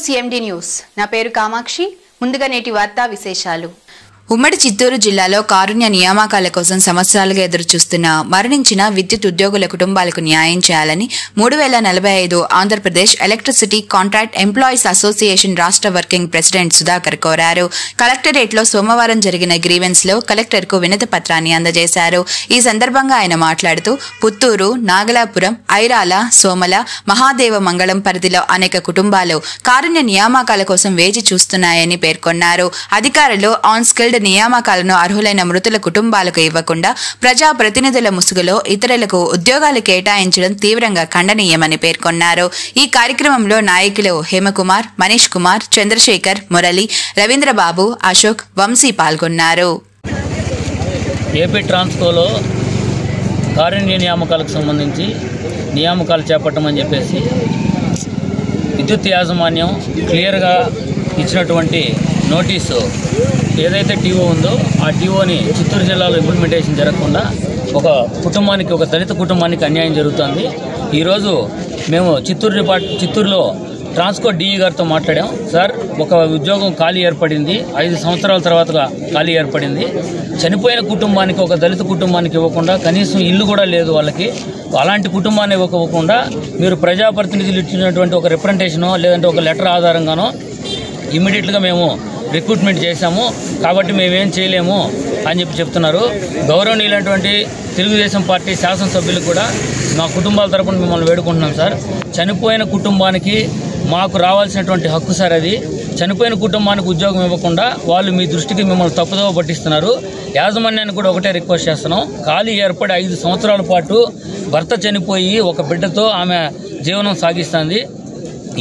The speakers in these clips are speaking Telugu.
CMD news. నా పేరు కామాక్షి. ముందుగా నేటి వార్తా విశేషాలు. ఉమ్మడి చిత్తూరు జిల్లాలో కారుణ్య నియామకాల కోసం సంవత్సరాలుగా ఎదురుచూస్తున్న మరణించిన విద్యుత్ ఉద్యోగుల కుటుంబాలకు న్యాయం చేయాలని 3045 Andhra Pradesh electricity contract employees association రాష్ట్ర వర్కింగ్ ప్రెసిడెంట్ సుధాకర్ కోరారు. కలెక్టరేట్లో సోమవారం జరిగిన గ్రీవెన్స్ లో కలెక్టర్కు వినతి పత్రాన్ని అందజేశారు. ఈ సందర్భంగా ఆయన మాట్లాడుతూ పుత్తూరు, నాగలాపురం, ఐరాల, సోమల, మహాదేవ మంగళం పరిధిలో అనేక కుటుంబాలు కారుణ్య నియామకాల కోసం వేచి చూస్తున్నాయని పేర్కొన్నారు. అధికారులు ఆన్ స్కిల్డ్ నియామకాలను అర్హులైన మృతుల కుటుంబాలకు ఇవ్వకుండా ప్రజా ప్రతినిధుల ముసుగులో ఇతరులకు ఉద్యోగాలు కేటాయించడం తీవ్రంగా ఖండనీయమని పేర్కొన్నారు. ఈ కార్యక్రమంలో నాయకులు హేమకుమార్, మనీష్ కుమార్, చంద్రశేఖర్, మురళి, రవీంద్రబాబు, అశోక్, వంశీ పాల్గొన్నారు. ఏపీ ట్రాన్స్కోలో కారుణ్య నియామకాలకు సంబంధించి నియామకాలు చేపట్టమని చెప్పేసి విద్యుత్ యాజమాన్యం క్లియర్గా ఇచ్చినటువంటి నోటీసు ఏదైతే టీఓ ఉందో ఆ టీఓని చిత్తూరు జిల్లాలో ఇంప్లిమెంటేషన్ జరగకుండా ఒక దళిత కుటుంబానికి అన్యాయం జరుగుతుంది. ఈరోజు మేము చిత్తూరులో ట్రాన్స్కో డిఈ గారితో మాట్లాడాం. సార్, ఒక ఉద్యోగం ఖాళీ ఏర్పడింది, 5 సంవత్సరాల తర్వాత ఖాళీ ఏర్పడింది. చనిపోయిన కుటుంబానికి, ఒక దళిత కుటుంబానికి ఇవ్వకుండా, కనీసం ఇల్లు కూడా లేదు వాళ్ళకి, అలాంటి కుటుంబాన్ని ఇవ్వకుండా మీరు ప్రజాప్రతినిధులు ఇచ్చినటువంటి ఒక రిప్రజెంటేషనో లేదంటే ఒక లెటర్ ఆధారంగానో ఇమ్మీడియట్గా మేము రిక్రూట్మెంట్ చేశాము, కాబట్టి మేమేం చేయలేము అని చెప్తున్నారు. గౌరవనీయులైనటువంటి తెలుగుదేశం పార్టీ శాసనసభ్యులు కూడా మా కుటుంబాల తరపున మిమ్మల్ని వేడుకుంటున్నాం సార్. చనిపోయిన కుటుంబానికి మాకు రావాల్సినటువంటి హక్కు సార్ అది. చనిపోయిన కుటుంబానికి ఉద్యోగం ఇవ్వకుండా వాళ్ళు మీ దృష్టికి మిమ్మల్ని తప్పుదోవ పట్టిస్తున్నారు. యాజమాన్యాన్ని కూడా ఒకటే రిక్వెస్ట్ చేస్తున్నాం, ఖాళీ ఏర్పడి 5 సంవత్సరాల పాటు భర్త చనిపోయి ఒక బిడ్డతో ఆమె జీవనం సాగిస్తుంది.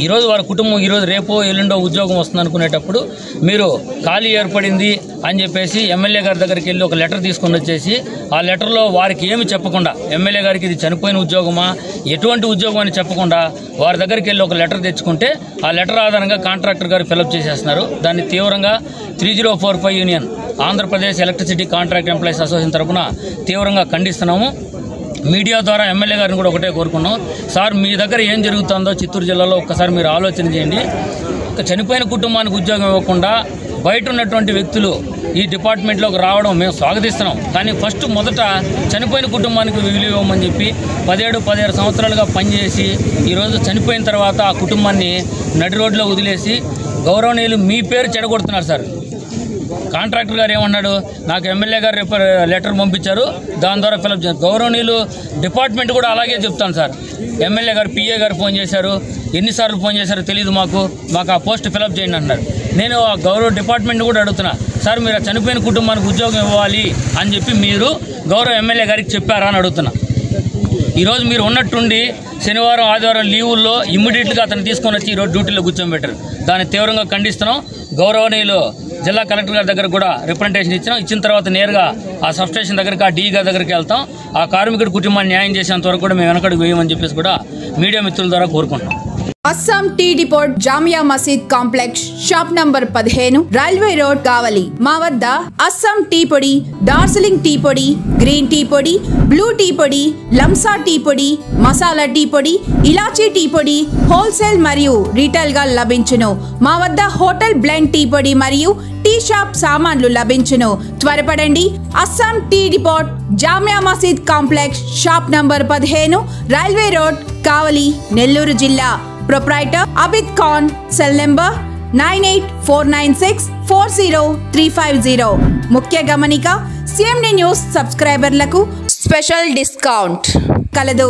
ఈరోజు వారి కుటుంబం రేపో ఎల్లుండో ఉద్యోగం వస్తుంది అనుకునేటప్పుడు మీరు ఖాళీ ఏర్పడింది అని చెప్పేసి ఎమ్మెల్యే గారి దగ్గరికి వెళ్ళి ఒక లెటర్ తీసుకొని వచ్చేసి ఆ లెటర్లో వారికి ఏమి చెప్పకుండా, ఎమ్మెల్యే గారికి ఇది చనిపోయిన ఉద్యోగమా, ఎటువంటి ఉద్యోగం అని చెప్పకుండా వారి దగ్గరికి వెళ్ళి ఒక లెటర్ తెచ్చుకుంటే ఆ లెటర్ ఆధారంగా కాంట్రాక్టర్ గారు ఫిలప్ చేసేస్తున్నారు. దాన్ని తీవ్రంగా 3045 union Andhra Pradesh electricity contract employees association తరఫున తీవ్రంగా ఖండిస్తున్నాము. మీడియా ద్వారా ఎమ్మెల్యే గారిని కూడా ఒకటే కోరుకున్నాం, సార్ మీ దగ్గర ఏం జరుగుతుందో చిత్తూరు జిల్లాలో ఒక్కసారి మీరు ఆలోచన చేయండి. చనిపోయిన కుటుంబానికి ఉద్యోగం ఇవ్వకుండా బయట ఉన్నటువంటి వ్యక్తులు ఈ డిపార్ట్మెంట్లోకి రావడం మేము స్వాగతిస్తున్నాం. కానీ మొదట చనిపోయిన కుటుంబానికి విలువ ఇవ్వమని చెప్పి 17 సంవత్సరాలుగా పనిచేసి ఈరోజు చనిపోయిన తర్వాత ఆ కుటుంబాన్ని నడి రోడ్లో వదిలేసి గౌరవనీయులు మీ పేరు చెడగొడుతున్నారు సార్. కాంట్రాక్టర్ గారు ఏమన్నాడు, నాకు ఎమ్మెల్యే గారు లెటర్ పంపించారు, దాని ద్వారా ఫిలప్ చేశారు. గౌరవనీయులు డిపార్ట్మెంట్ కూడా అలాగే చెప్తాను సార్. ఎమ్మెల్యే గారు పిఏ గారు ఫోన్ చేశారు, ఎన్నిసార్లు ఫోన్ చేశారో తెలియదు, మాకు ఆ పోస్ట్ ఫిలప్ చేయండి అంటున్నారు. నేను ఆ గౌరవ డిపార్ట్మెంట్ కూడా అడుగుతున్నా, సార్ మీరు చనిపోయిన కుటుంబానికి ఉద్యోగం ఇవ్వాలి అని చెప్పి మీరు గౌరవ ఎమ్మెల్యే గారికి చెప్పారా అని అడుగుతున్నా. ఈరోజు మీరు ఉన్నట్టుండి శనివారం, ఆదివారం లీవుల్లో ఇమ్మీడియట్గా అతను తీసుకొని వచ్చి ఈరోజు డ్యూటీలో కూర్చోబెట్టారు. దాన్ని తీవ్రంగా ఖండిస్తున్నాం. గౌరవనీయులు జిల్లా కలెక్టర్ గారి దగ్గర కూడా రిప్రజెంటేషన్ ఇచ్చిన తర్వాత నేరుగా ఆ సబ్స్టేషన్ దగ్గరికి, ఆ డీ గారి దగ్గరికి వెళ్తాం. ఆ కార్మికుడి కుటుంబాన్ని న్యాయం చేసేంత వరకు కూడా మేము వెనకడుగు వేయమని చెప్పేసి కూడా మీడియా మిత్రుల ద్వారా కోరుకుంటున్నాం. Assam tea depot, Jamia Masjid complex, shop number 15, railway road, Kavali. మా వద్ద అస్సాం టీ పొడి, డార్జిలింగ్ టీ పొడి, గ్రీన్ టీ పొడి, బ్లూ టీ పొడి, లంసా టీ పొడి, మసాలా టీ పొడి, ఇలాచీ టీ పొడి హోల్సేల్ మరియు రీటైల్ గా లభించును. మా వద్ద హోటల్ బ్లెండ్ టీ పొడి మరియు టీ షాప్ సామాన్లు లభించును. త్వరపడండి. Assam tea depot, Jamia Masjid complex, shop number 15, railway road, Kavali, Nellore జిల్లా. Proprietor Abid Khan. Cell number 9849640350. ముఖ్య గమనిక, CMD న్యూస్ సబ్స్క్రైబర్లకు స్పెషల్ డిస్కౌంట్ కలదు.